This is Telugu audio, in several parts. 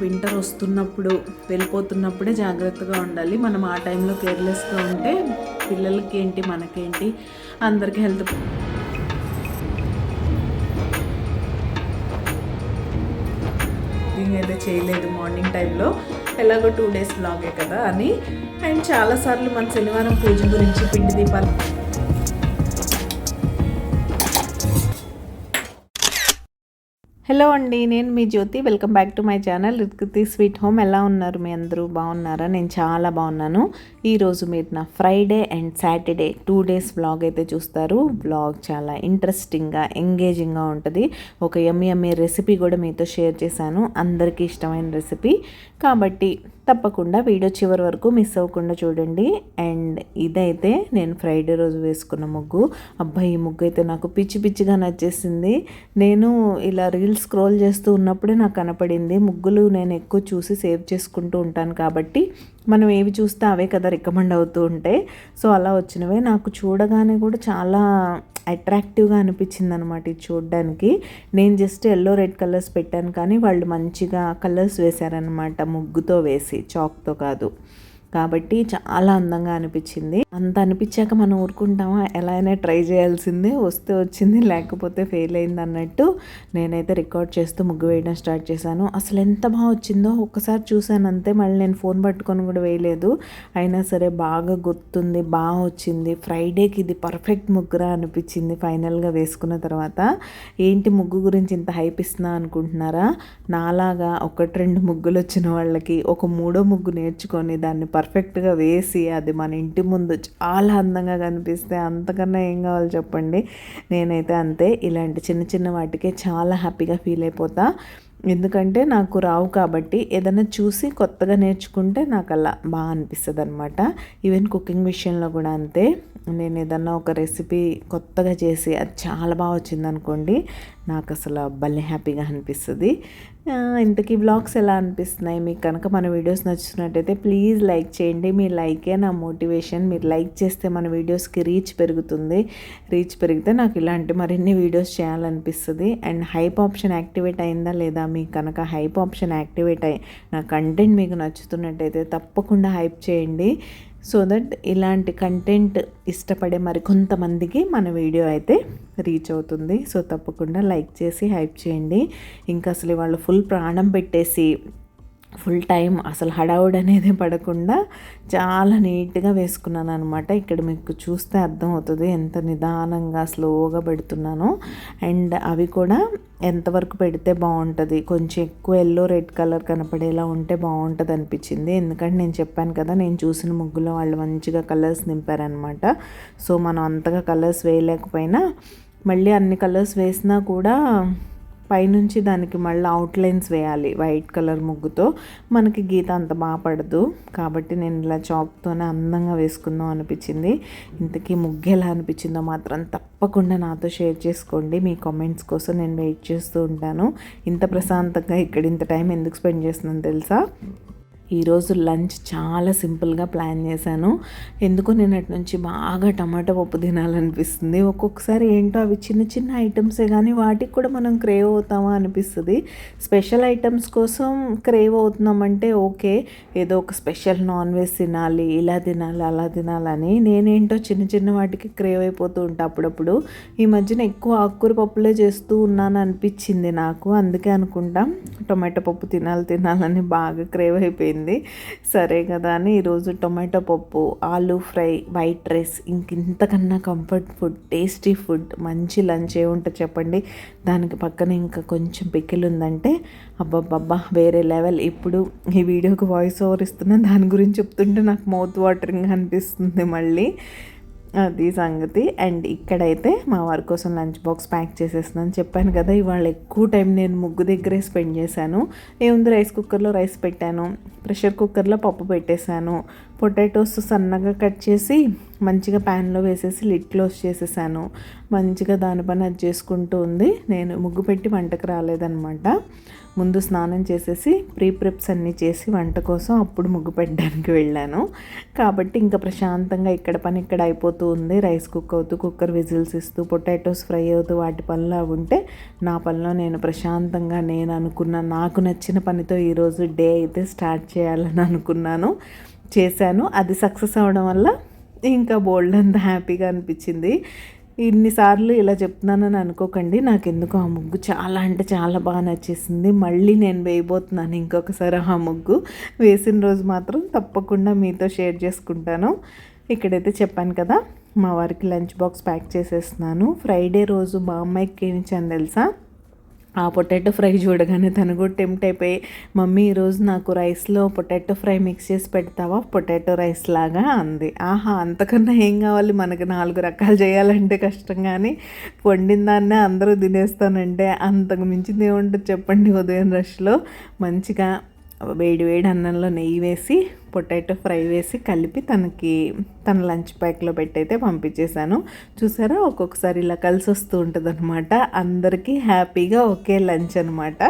వింటర్ వస్తున్నప్పుడు వెళ్ళిపోతున్నప్పుడే జాగ్రత్తగా ఉండాలి. మనం ఆ టైంలో కేర్లెస్గా ఉంటే పిల్లలకి ఏంటి మనకేంటి అందరికీ హెల్త్ అయితే చేయలేదు మార్నింగ్ టైంలో, ఎలాగో 2 days బ్లాగే కదా అని. అండ్ చాలాసార్లు మన శనివారం పూజ గురించి పిండి దీపాలు హలో అండి, నేను మీ Jyothi. Welcome back to my channel Ritkriti sweet home. ఎలా ఉన్నారు మీ అందరూ? బాగున్నారా? నేను చాలా బాగున్నాను. ఈరోజు మీరు నా Friday and Saturday 2 days vlog అయితే చూస్తారు. వ్లాగ్ చాలా ఇంట్రెస్టింగ్గా ఎంగేజింగ్గా ఉంటుంది. ఒక యమ్మీ రెసిపీ కూడా మీతో షేర్ చేశాను, అందరికీ ఇష్టమైన రెసిపీ కాబట్టి తప్పకుండా వీడియో చివరి వరకు మిస్ అవ్వకుండా చూడండి. అండ్ ఇదైతే నేను ఫ్రైడే రోజు వేసుకున్న ముగ్గు. అబ్బాయి ఈ ముగ్గు అయితే నాకు పిచ్చిగా నచ్చేసింది. నేను ఇలా రీల్స్ స్క్రోల్ చేస్తూ ఉన్నప్పుడే నాకు కనపడింది. ముగ్గులు నేను ఎక్కువ చూసి సేవ్ చేసుకుంటూ ఉంటాను కాబట్టి మనం ఏవి చూస్తే అవే కదా రికమెండ్ అవుతూ ఉంటాయి. సో అలా వచ్చినవే నాకు చూడగానే కూడా చాలా అట్రాక్టివ్గా అనిపించింది అనమాట ఇది చూడడానికి. నేను జస్ట్ ఎల్లో రెడ్ కలర్స్ పెట్టాను, కానీ వాళ్ళు మంచిగా కలర్స్ వేశారనమాట, ముగ్గుతో వేసి, చాక్తో కాదు. కాబట్టి చాలా అందంగా అనిపించింది. అంత అనిపించాక మనం ఊరుకుంటామా? ఎలా అయినా ట్రై చేయాల్సిందే, వస్తే వచ్చింది లేకపోతే ఫెయిల్ అయింది అన్నట్టు నేనైతే రికార్డ్ చేస్తూ ముగ్గు వేయడం స్టార్ట్ చేశాను. అసలు ఎంత బాగా వచ్చిందో ఒక్కసారి చూశాను అంతే, మళ్ళీ నేను ఫోన్ పట్టుకొని కూడా వేయలేదు. అయినా సరే బాగా గుర్తుంది, బాగా వచ్చింది. ఫ్రైడేకి ఇది పర్ఫెక్ట్ ముగ్గురా అనిపించింది ఫైనల్గా వేసుకున్న తర్వాత. ఏంటి ముగ్గు గురించి ఇంత హైప్ ఇస్తున్నా అనుకుంటున్నారా? నాలాగా 1-2 ముగ్గులు వచ్చిన వాళ్ళకి ఒక 3వ ముగ్గు నేర్చుకొని దాన్ని పర్ఫెక్ట్గా వేసి అది మన ఇంటి ముందు చాలా అందంగా కనిపిస్తే అంతకన్నా ఏం కావాలి చెప్పండి. నేనైతే అంతే, ఇలాంటి చిన్న వాటికే చాలా హ్యాపీగా ఫీల్ అయిపోతా. ఎందుకంటే నాకు రావు కాబట్టి ఏదైనా చూసి కొత్తగా నేర్చుకుంటే నాకు అలా బాగా అనిపిస్తుంది అనమాట. ఈవెన్ కుకింగ్ విషయంలో కూడా అంతే. నేను ఏదన్నా ఒక రెసిపీ కొత్తగా చేసి అది చాలా బాగా వచ్చింది అనుకోండి, నాకు అసలు భలే హ్యాపీగా అనిపిస్తుంది. ఇంతకీ వ్లాగ్స్ ఎలా అనిపిస్తున్నాయి మీకు? కనుక మన వీడియోస్ నచ్చుతున్నట్టయితే ప్లీజ్ లైక్ చేయండి. మీ లైకే నా మోటివేషన్. మీరు లైక్ చేస్తే మన వీడియోస్కి రీచ్ పెరుగుతుంది. రీచ్ పెరిగితే నాకు ఇలాంటి మరిన్ని వీడియోస్ చేయాలనిపిస్తుంది. అండ్ హైప్ ఆప్షన్ యాక్టివేట్ అయిందా లేదా? మీకు కనుక హైప్ ఆప్షన్ యాక్టివేట్ అయ్యి నా కంటెంట్ మీకు నచ్చుతున్నట్టయితే తప్పకుండా హైప్ చేయండి. సో దట్ ఇలాంటి కంటెంట్ ఇష్టపడే మరి కొంతమందికి మన వీడియో అయితే రీచ్ అవుతుంది. సో తప్పకుండా లైక్ చేసి హైప్ చేయండి. ఇంకా అసలు వాళ్ళు ఫుల్ ప్రాణం పెట్టేసి ఫుల్ టైం అసలు హడావుడ్ అనేది పడకుండా చాలా నీట్గా వేసుకున్నాను అనమాట. ఇక్కడ మీకు చూస్తే అర్థమవుతుంది ఎంత నిదానంగా స్లోగా పెడుతున్నాను. అండ్ అవి కూడా ఎంతవరకు పెడితే బాగుంటుంది, కొంచెం ఎక్కువ ఎల్లో రెడ్ కలర్ కనపడేలా ఉంటే బాగుంటుంది అనిపించింది. ఎందుకంటే నేను చెప్పాను కదా, నేను చూసిన ముగ్గులో వాళ్ళు మంచిగా కలర్స్ నింపారనమాట. సో మనం అంతగా కలర్స్ వేయలేకపోయినా మళ్ళీ అన్ని కలర్స్ వేసినా కూడా పైనుంచి దానికి మళ్ళీ అవుట్లైన్స్ వేయాలి వైట్ కలర్ ముగ్గుతో, మనకి గీత అంత బాగా పడదు. కాబట్టి నేను ఇలా చాక్తోనే అందంగా వేసుకుందాం అనిపించింది. ఇంతకీ ముగ్గు ఎలా అనిపించిందో మాత్రం తప్పకుండా నాతో షేర్ చేసుకోండి. మీ కామెంట్స్ కోసం నేను వెయిట్ చేస్తూ ఉంటాను. ఇంత ప్రశాంతంగా ఇక్కడ ఇంత టైం ఎందుకు స్పెండ్ చేస్తున్నాను తెలుసా? ఈరోజు లంచ్ చాలా సింపుల్గా ప్లాన్ చేశాను. ఎందుకో నేను అటు నుంచి బాగా టమాటో పప్పు తినాలనిపిస్తుంది. ఒక్కొక్కసారి ఏంటో అవి చిన్న ఐటమ్సే కానీ వాటికి కూడా మనం క్రేవ్ అవుతామా అనిపిస్తుంది. స్పెషల్ ఐటమ్స్ కోసం క్రేవ్ అవుతున్నామంటే ఓకే, ఏదో ఒక స్పెషల్ నాన్ వెజ్ తినాలి, ఇలా తినాలి, అలా తినాలని. నేనేంటో చిన్న వాటికి క్రేవ్ అయిపోతూ ఉంటా అప్పుడప్పుడు. ఈ మధ్యన ఎక్కువ ఆకుకూర పప్పులే చేస్తూ ఉన్నాను అనిపించింది నాకు. అందుకే అనుకుంటా టొమాటో పప్పు తినాలని బాగా క్రేవ్ అయిపోయింది. సరే కదా అని ఈరోజు టొమాటో పప్పు, ఆలూ ఫ్రై, వైట్ రైస్, ఇంతకన్నా కంఫర్ట్ ఫుడ్, టేస్టీ ఫుడ్, మంచి లంచ్ ఏముంటుంది చెప్పండి. దానికి పక్కన ఇంకా కొంచెం పికిల్ ఉందంటే అబ్బబ్బబ్బా వేరే లెవెల్. ఇప్పుడు ఈ వీడియోకి వాయిస్ ఓవర్ ఇస్తున్నా, దాని గురించి చెప్తుంటే నాకు మౌత్ వాటరింగ్ అనిపిస్తుంది మళ్ళీ. అది సంగతి. అండ్ ఇక్కడైతే మా వారి కోసం లంచ్ బాక్స్ ప్యాక్ చేసేస్తున్నాను. చెప్పాను కదా ఇవాళ ఎక్కువ టైం నేను ముగ్గు దగ్గరే స్పెండ్ చేశాను. ఏముంది, రైస్ కుక్కర్లో రైస్ పెట్టాను, ప్రెషర్ కుక్కర్లో పప్పు పెట్టేశాను, పొటాటోస్ సన్నగా కట్ చేసి మంచిగా ప్యాన్లో వేసేసి లిడ్ క్లోజ్ చేసేసాను. మంచిగా దాని పని అది చేసుకుంటూ ఉంది. నేను ముగ్గు పెట్టి వంటకు రాలేదనమాట. ముందు స్నానం చేసేసి ప్రిప్స్ అన్నీ చేసి వంట కోసం అప్పుడు ముగ్గు పెట్టడానికి వెళ్ళాను. కాబట్టి ఇంకా ప్రశాంతంగా ఇక్కడ పని ఇక్కడ అయిపోతూ ఉంది. రైస్ కుక్ అవుతూ, కుక్కర్ విజిల్స్ ఇస్తూ, పొటాటోస్ ఫ్రై అవుతూ, వాటి పనిలో ఉంటే నా పనిలో నేను ప్రశాంతంగా నేను అనుకున్న నాకు నచ్చిన పనితో ఈరోజు డే అయితే స్టార్ట్ చేయాలని అనుకున్నాను. చేశాను. అది సక్సెస్ అవ్వడం వల్ల ఇంకా బోల్డ్ అంత హ్యాపీగా అనిపించింది. ఇన్నిసార్లు ఇలా చెప్తున్నానని అనుకోకండి, నాకెందుకు ఆ ముగ్గు చాలా అంటే చాలా బాగా నచ్చేసింది. మళ్ళీ నేను వేయబోతున్నాను ఇంకొకసారి ఆ ముగ్గు. వేసిన రోజు మాత్రం తప్పకుండా మీతో షేర్ చేసుకుంటాను. ఇక్కడైతే చెప్పాను కదా, మా వారికి లంచ్ బాక్స్ ప్యాక్ చేసేస్తున్నాను. ఫ్రైడే రోజు మా అమ్మాయికి ఏం ఇచ్చాను తెలుసా, ఆ పొటాటో ఫ్రై చూడగానే తను కూడా టెంప్ట్ అయిపోయి, మమ్మీ ఈరోజు నాకు రైస్లో పొటాటో ఫ్రై మిక్స్ చేసి పెడతావా పొటాటో రైస్ లాగా అంది. ఆహా, అంతకన్నా ఏం కావాలి, మనకు 4 రకాలు చేయాలంటే కష్టం, కానీ వండిన దాన్నే అందరూ తినేస్తానంటే అంతకు మించింది ఏముంటుంది చెప్పండి. ఉదయం రష్లో మంచిగా వేడి వేడి అన్నంలో నెయ్యి వేసి పొటాటో ఫ్రై వేసి కలిపి తన లంచ్ ప్యాక్లో పెట్టయితే పంపించేశాను. చూసారా, ఒక్కొక్కసారి ఇలా కలిసి వస్తూ ఉంటుంది అనమాట. అందరికీ హ్యాపీగా ఒకే లంచ్ అనమాట.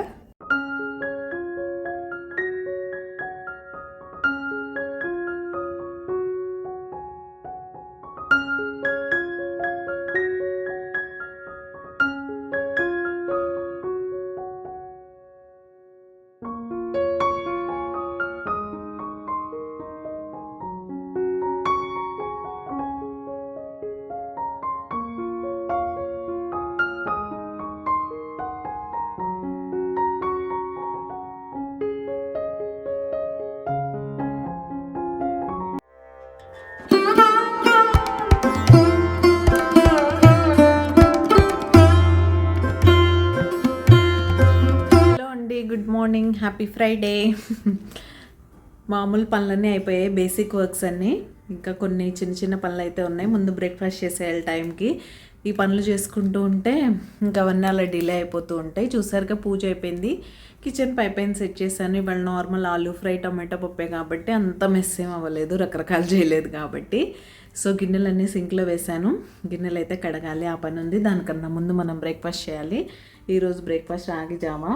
Good morning, happy Friday. మామూలు పనులన్నీ అయిపోయాయి, బేసిక్ వర్క్స్ అన్నీ. ఇంకా కొన్ని చిన్న చిన్న పనులు అయితే ఉన్నాయి. ముందు బ్రేక్ఫాస్ట్ చేసేయాలి టైంకి. ఈ పనులు చేసుకుంటూ ఉంటే ఇంకా అవన్నీ అలా డిలే అయిపోతూ ఉంటాయి. చూసారుగా పూజ అయిపోయింది, కిచెన్ పైపైన సెట్ చేశాను. ఇవాళ నార్మల్ ఆలూ ఫ్రై, టమాటో పప్పే కాబట్టి అంత మెస్ ఏం అవ్వలేదు, రకరకాలు చేయలేదు కాబట్టి. సో గిన్నెలన్నీ సింక్లో వేశాను. గిన్నెలు అయితే కడగాలి, ఆ పని ఉంది. దానికన్నా ముందు మనం బ్రేక్ఫాస్ట్ చేయాలి. ఈరోజు బ్రేక్ఫాస్ట్ రాగి జామా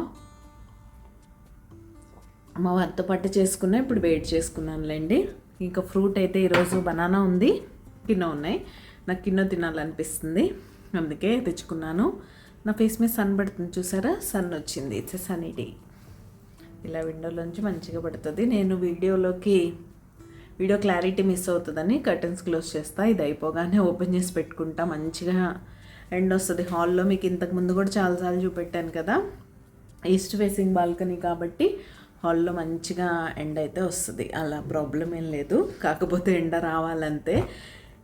మా వారితో పాటు చేసుకున్నా, ఇప్పుడు వెయిట్ చేసుకున్నానులేండి. ఇంకా ఫ్రూట్ అయితే ఈరోజు బనానా ఉంది, కిన్నో ఉన్నాయి. నాకు కిన్నో తినాలనిపిస్తుంది, అందుకే తెచ్చుకున్నాను. నా ఫేస్ మీద సన్ పడుతుంది, చూసారా, సన్ వచ్చింది. It's sunny day. ఇలా విండోలోంచి మంచిగా పడుతుంది. నేను వీడియో క్లారిటీ మిస్ అవుతుందని కర్టన్స్ క్లోజ్ చేస్తా. ఇది అయిపోగానే ఓపెన్ చేసి పెట్టుకుంటా, మంచిగా ఎండ్ వస్తుంది. హాల్లో మీకు ఇంతకుముందు కూడా చాలాసార్లు చూపెట్టాను కదా, ఈస్ట్ ఫేసింగ్ బాల్కనీ కాబట్టి హాల్లో మంచిగా ఎండ అయితే వస్తుంది. అలా ప్రాబ్లం ఏం లేదు, కాకపోతే ఎండ రావాలంతే.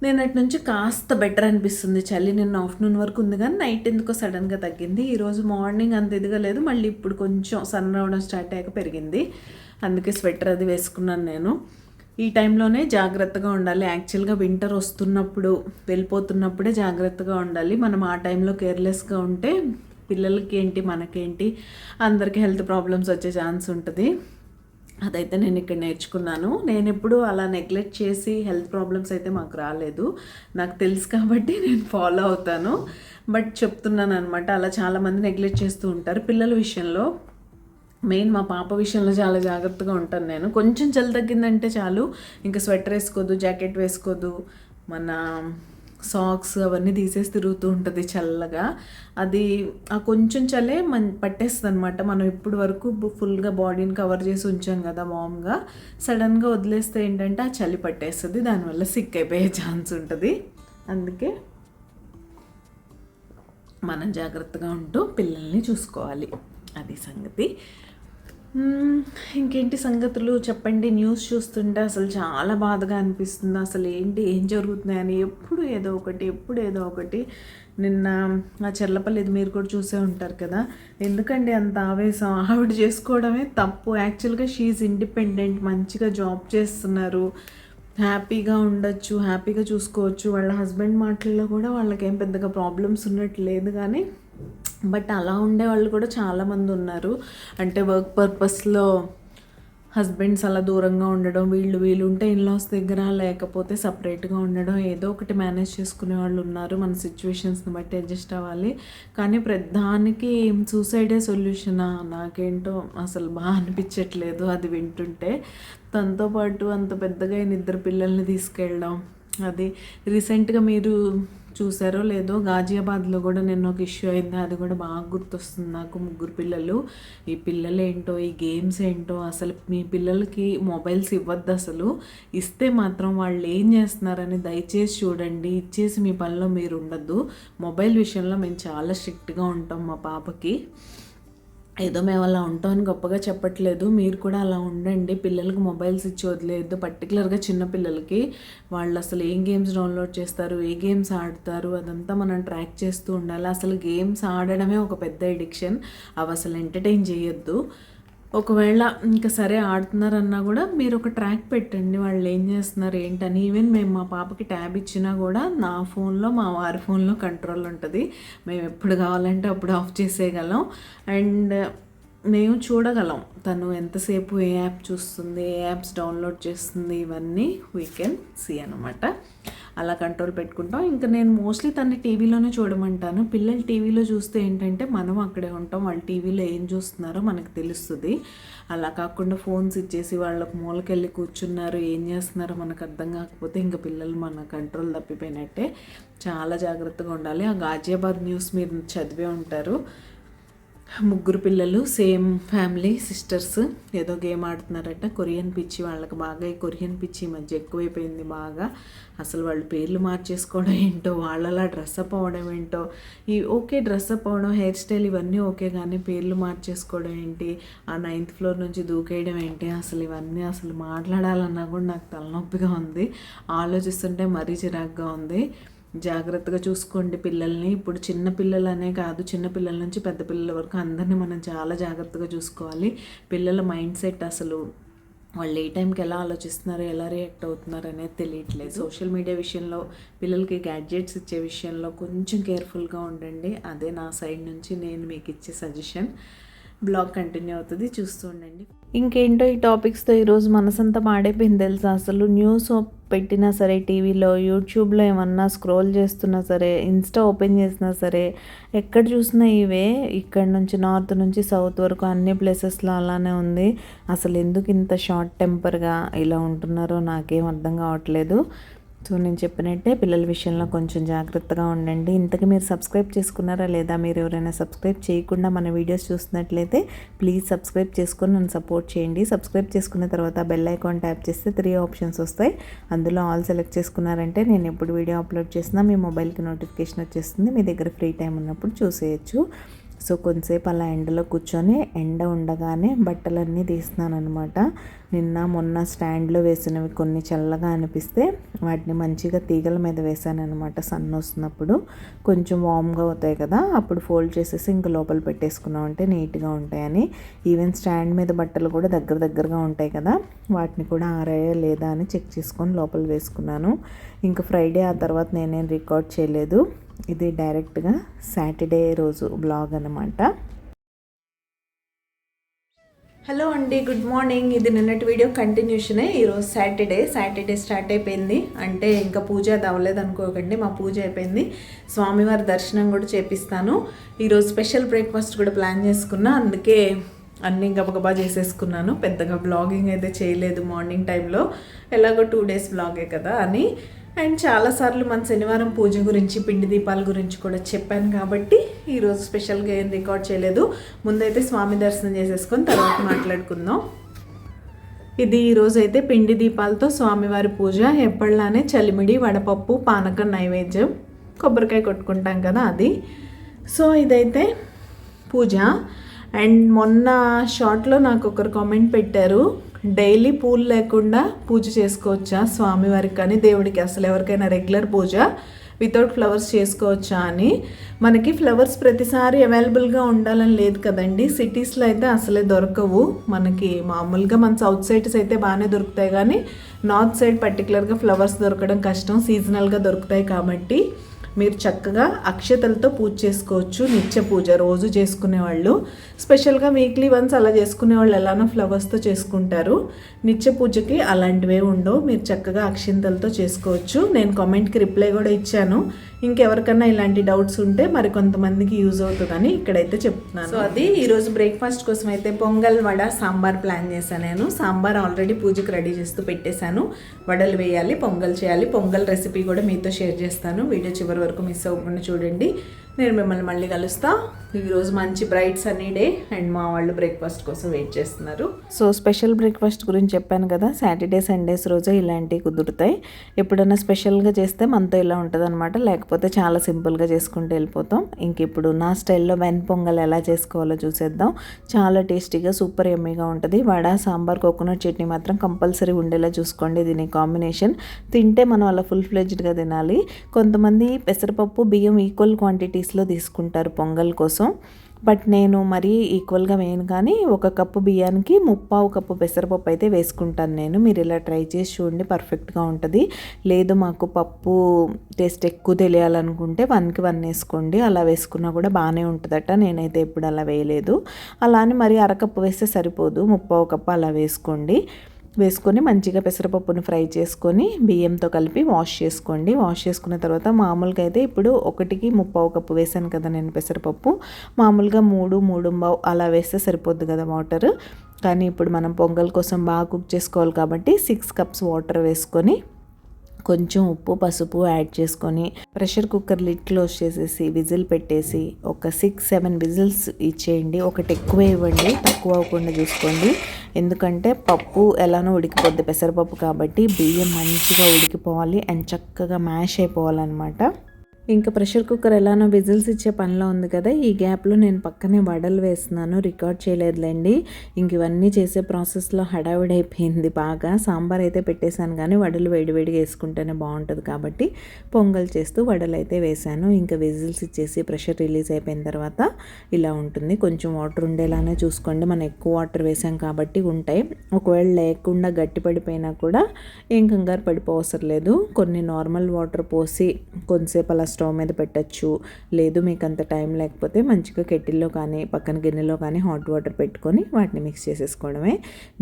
నిన్నటి నుంచి కాస్త బెటర్ అనిపిస్తుంది. చలి నిన్న ఆఫ్టర్నూన్ వరకు ఉంది, కానీ నైట్ ఎందుకో సడన్గా తగ్గింది. ఈరోజు మార్నింగ్ అంత ఎదుగా లేదు, మళ్ళీ ఇప్పుడు కొంచెం సన్ రావడం స్టార్ట్ అయ్యాక పెరిగింది. అందుకే స్వెటర్ అది వేసుకున్నాను నేను. ఈ టైంలోనే జాగ్రత్తగా ఉండాలి. యాక్చువల్గా వింటర్ వస్తున్నప్పుడు, వెళ్ళిపోతున్నప్పుడే జాగ్రత్తగా ఉండాలి. మనం ఆ టైంలో కేర్లెస్గా ఉంటే పిల్లలకి ఏంటి, మనకేంటి, అందరికీ హెల్త్ ప్రాబ్లమ్స్ వచ్చే ఛాన్స్ ఉంటుంది. అదైతే నేను ఇక్కడ నేర్చుకున్నాను. నేను ఎప్పుడు అలా నెగ్లెక్ట్ చేసి హెల్త్ ప్రాబ్లమ్స్ అయితే మాకు రాలేదు, నాకు తెలుసు కాబట్టి నేను ఫాలో అవుతాను. బట్ చెప్తున్నాను అనమాట, అలా చాలామంది నెగ్లెక్ట్ చేస్తూ ఉంటారు. పిల్లల విషయంలో మెయిన్ మా పాప విషయంలో చాలా జాగ్రత్తగా ఉంటాను నేను. కొంచెం చలి తగ్గిందంటే చాలు, ఇంకా స్వెటర్ వేసుకోదు, జాకెట్ వేసుకోదు, మన సాక్స్ అవన్నీ తీసేసి తిరుగుతూ ఉంటుంది చల్లగా. అది ఆ కొంచెం చలే పట్టేస్తుంది అనమాట. మనం ఇప్పుడు వరకు ఫుల్గా బాడీని కవర్ చేసి ఉంచాం కదా వామ్గా, సడన్గా వదిలేస్తే ఏంటంటే ఆ చలి పట్టేస్తుంది, దానివల్ల సిక్ అయిపోయే ఛాన్స్ ఉంటుంది. అందుకే మనం జాగ్రత్తగా ఉంటూ పిల్లల్ని చూసుకోవాలి, అది సంగతి. ఇంకేంటి సంగతులు చెప్పండి. న్యూస్ చూస్తుంటే అసలు చాలా బాధగా అనిపిస్తుంది. అసలు ఏం జరుగుతున్నాయని ఎప్పుడు ఏదో ఒకటి. నిన్న ఆ చెర్లపల్లి మీరు కూడా చూసే ఉంటారు కదా, ఎందుకండి అంత ఆవేశం, ఆవిడ చేసుకోవడమే తప్పు. యాక్చువల్గా షీఈ్ ఇండిపెండెంట్, మంచిగా జాబ్ చేస్తున్నారు, హ్యాపీగా ఉండొచ్చు, హ్యాపీగా చూసుకోవచ్చు. వాళ్ళ హస్బెండ్ మాటల్లో కూడా వాళ్ళకేం పెద్దగా ప్రాబ్లమ్స్ ఉన్నట్టు లేదు, కానీ బట్ అలా ఉండే వాళ్ళు కూడా చాలామంది ఉన్నారు. అంటే వర్క్ పర్పస్లో హస్బెండ్స్ అలా దూరంగా ఉండడం, వీళ్ళు ఉంటే ఇన్లాస్ దగ్గర, లేకపోతే సపరేట్గా ఉండడం, ఏదో ఒకటి మేనేజ్ చేసుకునే వాళ్ళు ఉన్నారు. మన సిచ్యువేషన్స్ని బట్టి అడ్జస్ట్ అవ్వాలి. కానీ ప్రధానికి సూసైడే సొల్యూషనా? నాకేంటో అసలు బాగా అనిపించట్లేదు అది వింటుంటే. తనతో పాటు అంత పెద్దగా అయిన 2 పిల్లల్ని తీసుకెళ్ళడం, అది రీసెంట్గా మీరు చూసారో లేదో గాజియాబాద్లో కూడా నిన్న ఒక ఇష్యూ అయింది. అది కూడా బాగా గుర్తొస్తుంది నాకు. 3 పిల్లలు. ఈ పిల్లలు ఏంటో, ఈ గేమ్స్ ఏంటో, అసలు మీ పిల్లలకి మొబైల్స్ ఇవ్వద్దు. అసలు ఇస్తే మాత్రం వాళ్ళు ఏం చేస్తున్నారని దయచేసి చూడండి. ఇచ్చేసి మీ పనిలో మీరు ఉండద్దు. మొబైల్ విషయంలో మేము చాలా స్ట్రిక్ట్గా ఉంటాం మా పాపకి. ఏదో మేము అలా ఉంటామని గొప్పగా చెప్పట్లేదు, మీరు కూడా అలా ఉండండి. పిల్లలకు మొబైల్స్ ఇచ్చి వదిలేదు, పర్టికులర్గా చిన్న పిల్లలకి. వాళ్ళు అసలు ఏం గేమ్స్ డౌన్లోడ్ చేస్తారు, ఏ గేమ్స్ ఆడతారు, అదంతా మనం ట్రాక్ చేస్తూ ఉండాలి. అసలు గేమ్స్ ఆడడమే ఒక పెద్ద ఎడిక్షన్. అవి అసలు ఎంటర్టైన్ చేయొద్దు. ఒకవేళ ఇంకా సరే ఆడుతున్నారన్నా కూడా మీరు ఒక ట్రాక్ పెట్టండి, వాళ్ళు ఏం చేస్తున్నారు ఏంటని. ఈవెన్ మేము మా పాపకి ట్యాబ్ ఇచ్చినా కూడా నా ఫోన్లో, మా వారి ఫోన్లో కంట్రోల్ ఉంటుంది. మేము ఎప్పుడు కావాలంటే అప్పుడు ఆఫ్ చేసేయగలం. అండ్ మేము చూడగలం తను ఎంతసేపు ఏ యాప్ చూస్తుంది, ఏ యాప్స్ డౌన్లోడ్ చేస్తుంది, ఇవన్నీ వీ కెన్ సీ అనమాట. అలా కంట్రోల్ పెట్టుకుంటాం. ఇంకా నేను మోస్ట్లీ తన్ని టీవీలోనే చూడమంటాను. పిల్లలు టీవీలో చూస్తే ఏంటంటే మనం అక్కడే ఉంటాం, వాళ్ళు టీవీలో ఏం చూస్తున్నారో మనకు తెలుస్తుంది. అలా కాకుండా ఫోన్స్ ఇచ్చేసి వాళ్ళకు మూలకెళ్ళి కూర్చున్నారు, ఏం చేస్తున్నారో మనకు అర్థం కాకపోతే ఇంకా పిల్లలు మన కంట్రోల్ తప్పిపోయినట్టే. చాలా జాగ్రత్తగా ఉండాలి. ఆ గాజియాబాద్ న్యూస్ మీరు చదివే ఉంటారు. 3 పిల్లలు, సేమ్ ఫ్యామిలీ, సిస్టర్స్, ఏదో గేమ్ ఆడుతున్నారట. కొరియన్ పిచ్చి వాళ్ళకి బాగా. ఈ కొరియన్ పిచ్చి ఈ మధ్య ఎక్కువైపోయింది బాగా. అసలు వాళ్ళు పేర్లు మార్చేసుకోవడం ఏంటో, వాళ్ళలా డ్రెస్అప్ అవ్వడం ఏంటో. ఈ ఓకే డ్రెస్అప్ అవ్వడం, హెయిర్ స్టైల్ ఇవన్నీ ఓకే, కానీ పేర్లు మార్చేసుకోవడం ఏంటి, ఆ 9th ఫ్లోర్ నుంచి దూకేయడం ఏంటి, అసలు ఇవన్నీ అసలు మాట్లాడాలన్నా కూడా నాకు తలనొప్పిగా ఉంది. ఆలోచిస్తుంటే మరీ చిరాగ్గా ఉంది. జాగ్రత్తగా చూసుకోండి పిల్లల్ని. ఇప్పుడు చిన్న పిల్లలనే కాదు, చిన్న పిల్లల నుంచి పెద్ద పిల్లల వరకు అందరినీ మనం చాలా జాగ్రత్తగా చూసుకోవాలి. పిల్లల మైండ్ సెట్ అసలు వాళ్ళు ఏ టైంకి ఎలా ఆలోచిస్తున్నారు, ఎలా రియాక్ట్ అవుతున్నారు అనేది తెలియట్లేదు. సోషల్ మీడియా విషయంలో, పిల్లలకి గ్యాడ్జెట్స్ ఇచ్చే విషయంలో కొంచెం కేర్ఫుల్గా ఉండండి. అదే నా సైడ్ నుంచి నేను మీకు ఇచ్చే సజెషన్. బ్లాగ్ కంటిన్యూ అవుతుంది, చూస్తూ ఉండండి. ఇంకేంటో ఈ టాపిక్స్తో ఈరోజు మనసంతా మాడైపోయింది తెలుసా. అసలు న్యూస్ పెట్టినా సరే, టీవీలో, యూట్యూబ్లో ఏమన్నా స్క్రోల్ చేస్తున్నా సరే, ఇన్స్టా ఓపెన్ చేసినా సరే, ఎక్కడ చూసినా ఇవే. ఇక్కడ నుంచి నార్త్ నుంచి సౌత్ వరకు అన్ని ప్లేసెస్లో అలానే ఉంది. అసలు ఎందుకు ఇంత షార్ట్ టెంపర్గా ఇలా ఉంటున్నారో నాకేం అర్థం కావట్లేదు. సో నేను చెప్పినట్టే పిల్లల విషయంలో కొంచెం జాగ్రత్తగా ఉండండి. ఇంతకు మీరు సబ్స్క్రైబ్ చేసుకున్నారా లేదా? మీరు ఎవరైనా సబ్స్క్రైబ్ చేయకుండా మన వీడియోస్ చూస్తున్నట్లయితే ప్లీజ్ సబ్స్క్రైబ్ చేసుకొని నన్ను సపోర్ట్ చేయండి. సబ్స్క్రైబ్ చేసుకున్న తర్వాత బెల్ ఐకాన్ ట్యాప్ చేస్తే 3 ఆప్షన్స్ వస్తాయి. అందులో ఆల్ సెలెక్ట్ చేసుకున్నారంటే నేను ఎప్పుడు వీడియో అప్లోడ్ చేసినా మీ మొబైల్కి నోటిఫికేషన్ వచ్చేస్తుంది. మీ దగ్గర ఫ్రీ టైం ఉన్నప్పుడు చూసేయచ్చు. సో కొంతసేపు అలా ఎండలో కూర్చొని, ఎండ ఉండగానే బట్టలన్నీ తీస్తున్నాను అనమాట. నిన్న మొన్న స్టాండ్లో వేసినవి కొన్ని చల్లగా అనిపిస్తే వాటిని మంచిగా తీగల మీద వేసాను అనమాట. సన్ వస్తున్నప్పుడు కొంచెం వామ్గా అవుతాయి కదా, అప్పుడు ఫోల్డ్ చేసేసి ఇంక లోపల పెట్టేసుకున్నాం అంటే నీట్గా ఉంటాయని. ఈవెన్ స్టాండ్ మీద బట్టలు కూడా దగ్గరగా ఉంటాయి కదా, వాటిని కూడా ఆరాయా లేదా అని చెక్ చేసుకొని లోపల వేసుకున్నాను. ఇంకా ఫ్రైడే ఆ తర్వాత నేనేం రికార్డ్ చేయలేదు. ఇది డైరెక్ట్గా సాటర్డే రోజు బ్లాగ్ అనమాట. హలో అండి, గుడ్ మార్నింగ్. ఇది నిన్నటి వీడియో కంటిన్యూషనే. ఈరోజు సాటర్డే స్టార్ట్ అయిపోయింది. అంటే ఇంకా పూజ అది అవ్వలేదు అనుకోకండి, మా పూజ అయిపోయింది. స్వామివారి దర్శనం కూడా చేపిస్తాను. ఈరోజు స్పెషల్ బ్రేక్ఫాస్ట్ కూడా ప్లాన్ చేసుకున్నా, అందుకే అన్నీ గబగబా చేసేసుకున్నాను. పెద్దగా బ్లాగింగ్ అయితే చేయలేదు మార్నింగ్ టైంలో, ఎలాగో 2 days బ్లాగే కదా అని. అండ్ చాలాసార్లు మన శనివారం పూజ గురించి, పిండి దీపాల గురించి కూడా చెప్పాను కాబట్టి ఈరోజు స్పెషల్గా ఏం రికార్డ్ చేయలేదు. ముందైతే స్వామి దర్శనం చేసేసుకొని తర్వాత మాట్లాడుకుందాం. ఇది ఈరోజు అయితే పిండి దీపాలతో స్వామివారి పూజ. ఎప్పటిలానే చలిమిడి, వడపప్పు, పానకం నైవేద్యం, కొబ్బరికాయ కొట్టుకుంటాం కదా అది. సో ఇదైతే పూజ. అండ్ మొన్న షార్ట్లో నాకు ఒకరు కామెంట్ పెట్టారు, డైలీ పూలు లేకుండా పూజ చేసుకోవచ్చా స్వామివారికి కానీ దేవుడికి, అసలు ఎవరికైనా రెగ్యులర్ పూజ వితౌట్ ఫ్లవర్స్ చేసుకోవచ్చా అని. మనకి ఫ్లవర్స్ ప్రతిసారి అవైలబుల్గా ఉండాలని లేదు కదండి. సిటీస్లో అయితే అసలే దొరకవు మనకి. మామూలుగా మన సౌత్ సైడ్స్ అయితే బాగానే దొరుకుతాయి, కానీ నార్త్ సైడ్ పర్టికులర్గా ఫ్లవర్స్ దొరకడం కష్టం, సీజనల్గా దొరుకుతాయి కాబట్టి. మీరు చక్కగా అక్షతలతో పూజ చేసుకోవచ్చు. నిత్య పూజ రోజు చేసుకునేవాళ్ళు, స్పెషల్గా వీక్లీ వన్స్ అలా చేసుకునే వాళ్ళు ఎలానో ఫ్లవర్స్తో చేసుకుంటారు. నిత్య పూజకి అలాంటివే ఉండవు, మీరు చక్కగా అక్షింతలతో చేసుకోవచ్చు. నేను కామెంట్కి రిప్లై కూడా ఇచ్చాను. ఇంకెవరికన్నా ఇలాంటి డౌట్స్ ఉంటే మరి కొంతమందికి యూజ్ అవుతుందని ఇక్కడైతే చెప్తున్నాను. సో అది ఈరోజు బ్రేక్ఫాస్ట్ కోసం అయితే పొంగల్, వడ, సాంబార్ ప్లాన్ చేశాను. నేను సాంబార్ ఆల్రెడీ పూజకి రెడీ చేస్తూ పెట్టేశాను. వడలు వేయాలి, పొంగల్ చేయాలి. పొంగల్ రెసిపీ కూడా మీతో షేర్ చేస్తాను. వీడియో చివరి వరకు మిస్ అవ్వకుండా చూడండి. నేను మిమ్మల్ని మళ్ళీ కలుస్తా. ఈరోజు మంచి బ్రైట్ సన్నీ డే అండ్ మా వాళ్ళు బ్రేక్ఫాస్ట్ కోసం వెయిట్ చేస్తున్నారు. సో స్పెషల్ బ్రేక్ఫాస్ట్ గురించి చెప్పాను కదా, సాటర్డే సండేస్ రోజే ఇలాంటివి కుదురుతాయి. ఎప్పుడైనా స్పెషల్గా చేస్తే మనతో ఇలా ఉంటుంది అనమాట, లేకపోతే చాలా సింపుల్గా చేసుకుంటూ వెళ్ళిపోతాం. ఇంక ఇప్పుడు నా స్టైల్లో వెన్ పొంగల్ ఎలా చేసుకోవాలో చూసేద్దాం. చాలా టేస్టీగా సూపర్ యమ్మీగా ఉంటుంది. వడ, సాంబార్, కోకోనట్ చట్నీ మాత్రం కంపల్సరీ ఉండేలా చూసుకోండి. దీని కాంబినేషన్ తింటే మనం అలా ఫుల్ ఫ్లెడ్జ్డ్గా తినాలి. కొంతమంది పెసరపప్పు, బియ్యం ఈక్వల్ క్వాంటిటీస్లో తీసుకుంటారు పొంగల్ కోసం. బట్ నేను మరీ ఈక్వల్గా వేయను, కానీ 1 కప్పు బియ్యానికి 3/4 కప్పు పెసరపప్పు అయితే వేసుకుంటాను నేను. మీరు ఇలా ట్రై చేసి చూడండి, పర్ఫెక్ట్గా ఉంటుంది. లేదు మాకు పప్పు టేస్ట్ ఎక్కువ తెలియాలనుకుంటే 1కి 1 వేసుకోండి. అలా వేసుకున్నా కూడా బాగానే ఉంటుందట. నేనైతే ఎప్పుడు అలా వేయలేదు. అలా అని మరి 1/2 కప్పు వేస్తే సరిపోదు, 3/4 కప్పు అలా వేసుకోండి. వేసుకొని మంచిగా పెసరపప్పును ఫ్రై చేసుకొని బియ్యంతో కలిపి వాష్ చేసుకోండి. వాష్ చేసుకున్న తర్వాత మామూలుగా అయితే ఇప్పుడు 1కి 3/4 కప్పు వేసాను కదా నేను పెసరపప్పు, మామూలుగా 3-3.5 అలా వేస్తే సరిపోద్ది కదా వాటర్. కానీ ఇప్పుడు మనం పొంగల్ కోసం బాగా కుక్ చేసుకోవాలి కాబట్టి 6 కప్స్ వాటర్ వేసుకొని కొంచెం ఉప్పు, పసుపు యాడ్ చేసుకొని ప్రెషర్ కుక్కర్ లిడ్ క్లోజ్ చేసేసి విజిల్ పెట్టేసి ఒక 6-7 విజిల్స్ ఇచ్చేయండి. ఒకటి ఎక్కువ ఇవ్వండి, తక్కువ అవ్వకుండా చూసుకోండి. ఎందుకంటే పప్పు ఎలానో ఉడికిపోద్ది పెసరపప్పు కాబట్టి, బియ్యం మంచిగా ఉడికిపోవాలి అండ్ చక్కగా మ్యాష్ అయిపోవాలన్నమాట. ఇంకా ప్రెషర్ కుక్కర్ ఎలానో విజిల్స్ ఇచ్చే పనిలో ఉంది కదా, ఈ గ్యాప్లో నేను పక్కనే వడలు వేస్తున్నాను. రికార్డ్ చేయలేదులేండి, ఇంక ఇవన్నీ చేసే ప్రాసెస్లో హడావిడి అయిపోయింది బాగా. సాంబార్ అయితే పెట్టేశాను, కానీ వడలు వేడివేడిగా వేసుకుంటేనే బాగుంటుంది కాబట్టి పొంగల్ చేస్తూ వడలు అయితే వేశాను. ఇంకా విజిల్స్ ఇచ్చేసి ప్రెషర్ రిలీజ్ అయిపోయిన తర్వాత ఇలా ఉంటుంది. కొంచెం వాటర్ ఉండేలానే చూసుకోండి, మనం ఎక్కువ వాటర్ వేసాం కాబట్టి ఉంటాయి. ఒకవేళ లేకుండా గట్టి పడిపోయినా కూడా ఏం కంగారు పడిపోవసరం లేదు. కొన్ని నార్మల్ వాటర్ పోసి కొంతసేపు అలా స్టవ్ మీద పెట్టచ్చు. లేదు మీకు అంత టైం లేకపోతే మంచిగా కెటిల్లో కానీ పక్కన గిన్నెలో కానీ హాట్ వాటర్ పెట్టుకొని వాటిని మిక్స్ చేసేసుకోవడమే.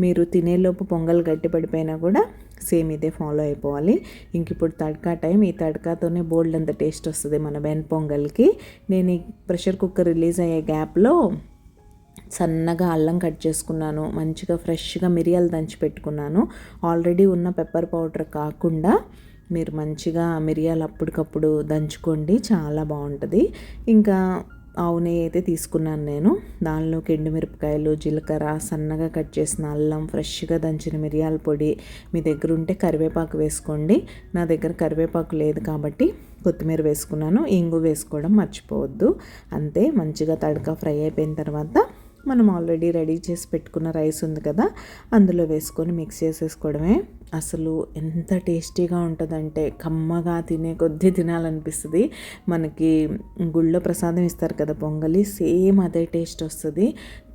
మీరు తినేలోపు పొంగల్ గట్టి పడిపోయినా కూడా సేమ్ ఇదే ఫాలో అయిపోవాలి. ఇంక ఇప్పుడు తడకా టైం. ఈ తడకాతోనే బోల్డ్ అంత టేస్ట్ వస్తుంది మన వెన్ పొంగల్కి. నేను ఈ ప్రెషర్ కుక్కర్ రిలీజ్ అయ్యే గ్యాప్లో సన్నగా అల్లం కట్ చేసుకున్నాను, మంచిగా ఫ్రెష్గా మిరియాలు దంచి పెట్టుకున్నాను. ఆల్రెడీ ఉన్న పెప్పర్ పౌడర్ కాకుండా మీరు మంచిగా మిరియాలు అప్పటికప్పుడు దంచుకోండి, చాలా బాగుంటుంది. ఇంకా ఆవు నెయ్యి అయితే తీసుకున్నాను నేను. దానిలోకి ఎండుమిరపకాయలు, జీలకర్ర, సన్నగా కట్ చేసిన అల్లం, ఫ్రెష్గా దంచిన మిరియాల పొడి, మీ దగ్గర ఉంటే కరివేపాకు వేసుకోండి. నా దగ్గర కరివేపాకు లేదు కాబట్టి కొత్తిమీర వేసుకున్నాను. ఇంగు వేసుకోవడం మర్చిపోవద్దు. అంతే, మంచిగా తడక ఫ్రై అయిపోయిన తర్వాత మనం ఆల్రెడీ రెడీ చేసి పెట్టుకున్న రైస్ ఉంది కదా, అందులో వేసుకొని మిక్స్ చేసేసుకోవడమే. అసలు ఎంత టేస్టీగా ఉంటుందంటే కమ్మగా తినే కొద్దీ తినాలనిపిస్తుంది. మనకి గుళ్ళో ప్రసాదం ఇస్తారు కదా పొంగలి, సేమ్ అదే టేస్ట్ వస్తుంది.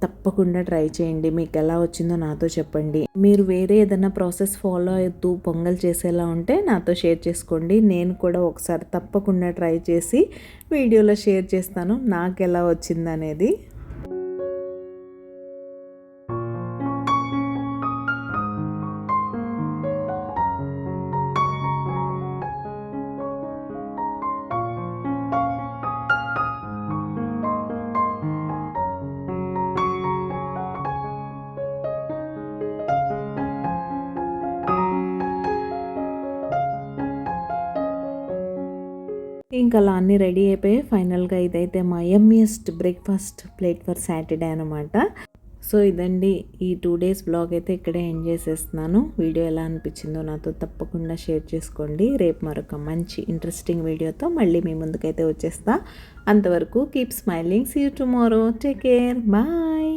తప్పకుండా ట్రై చేయండి. మీకు ఎలా వచ్చిందో నాతో చెప్పండి. మీరు వేరే ఏదైనా ప్రాసెస్ ఫాలో అవుతూ పొంగల్ చేసేలా ఉంటే నాతో షేర్ చేసుకోండి. నేను కూడా ఒకసారి తప్పకుండా ట్రై చేసి వీడియోలో షేర్ చేస్తాను నాకు ఎలా వచ్చిందనేది. ఇంకా అలా అన్నీ రెడీ అయిపోయి ఫైనల్గా ఇదైతే మా యమ్మీయెస్ట్ బ్రేక్ఫాస్ట్ ప్లేట్ ఫర్ సాటర్డే అనమాట. సో ఇదండి ఈ 2 days బ్లాగ్ అయితే ఇక్కడే ఎండ్ చేసేస్తున్నాను. వీడియో ఎలా అనిపించిందో నాతో తప్పకుండా షేర్ చేసుకోండి. రేపు మరొక మంచి ఇంట్రెస్టింగ్ వీడియోతో మళ్ళీ మీ ముందుకైతే వచ్చేస్తా. అంతవరకు keep smiling, see you tomorrow, take care, bye.